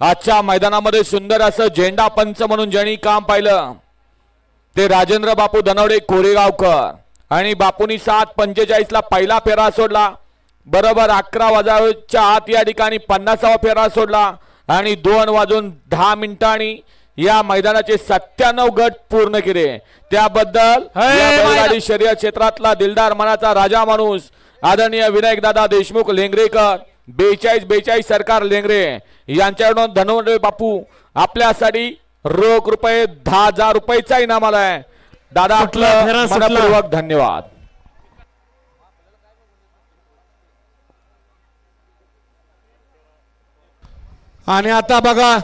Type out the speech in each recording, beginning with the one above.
आजच्या मैदानामध्ये सुंदर असं झेंडा पंच म्हणून ज्यांनी काम पाहिलं ते राजेंद्र बापू धनवडे कोरेगावकर आणि बापूंनी 7:45 ला पहिला फेरा सोडला, बरोबर 11 वाजताच्या आत या ठिकाणी 50वा फेरा सोडला आणि 2:10 या मैदानाचे 97 गट पूर्ण केले। त्याबद्दल या बैलगाडी शर्यत क्षेत्रातला दिलदार मनाचा राजा माणूस आदरणीय विनायक दादा देशमुख लेंगरेकर 42 सरकार लेंगरे यांच्याकडून धनवडे बापू आपल्यासाठी रोख रुपये 10,000 रुपयाचा इनाम आलाय। दादा आपलं मनपूर्वक धन्यवाद। आणि आता बघा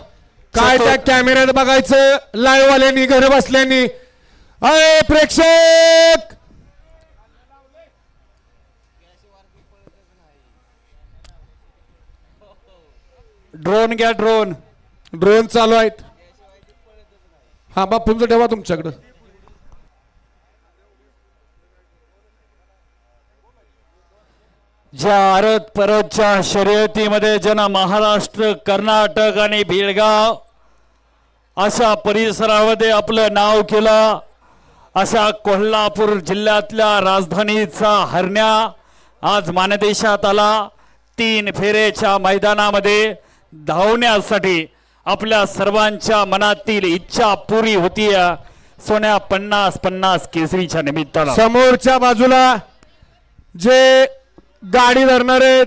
काय त्या कॅमेऱ्यात बघायचं लाईव्ह वाल्यांनी घर बसल्यांनी। अरे प्रेक्षक ड्रोन घ्या, ड्रोन चालू आहेत। हा बापूंचं ठेवा तुमच्याकडं। ज्या आरत परतच्या शर्यतीमध्ये ज्यांना महाराष्ट्र, कर्नाटक आणि बेळगाव अशा परिसरामध्ये आपलं नाव केलं, अशा कोल्हापूर जिल्ह्यातल्या राजधानीचा हरण्या आज मानदेशात आला। 3 फेऱ्याच्या मैदानामध्ये धावण्यासाठी आपल्या सर्वांच्या मनातील इच्छा पुरी होती। सोन्या 50-50 केसरीच्या निमित्तानं समोरच्या बाजूला जे गाडी धरणार आहेत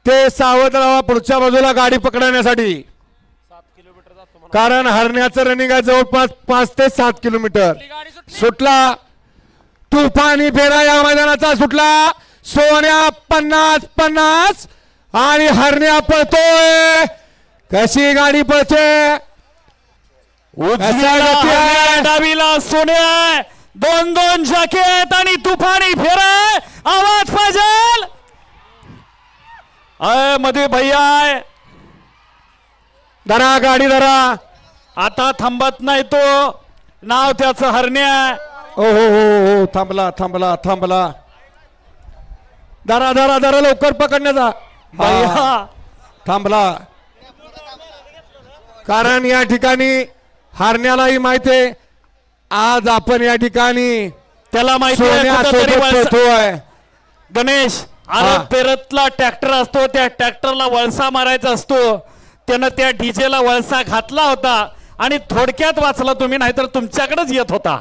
ते सावध राहा पुढच्या बाजूला गाडी पकडण्यासाठी, कारण हरण्याचं रनिंग आहे जवळपास 5 ते 7 किलोमीटर। सुटला तुफानी फेरा या मैदानाचा सुटला। सोन्या 50-50 आणि हरण्या पळतोय। कशी गाडी पळते, डावीला सोन्या 2-2 जॅकेट आणि तुफानी फेरा। आवाज पाहिजे मध्ये भैया धरा गाडी धरा, आता थांबत नाही तो, नाव त्याचं हरण्या। ओ हो थांबला थांबला थांबला, धरा धरा धरा लवकर पकडण्याचा भैया थांबला। कारण या ठिकाणी हरण्यालाही माहिती आहे आज आपण या ठिकाणी त्याला माहिती आहे गणेश आरत पेरतला ट्रॅक्टर असतो, त्या ट्रॅक्टरला वळसा मारायचा असतो, त्यानं त्या डीजेला वळसा घातला होता आणि थोडक्यात वाचला तुम्ही, नाहीतर तुमच्याकडेच येत होता।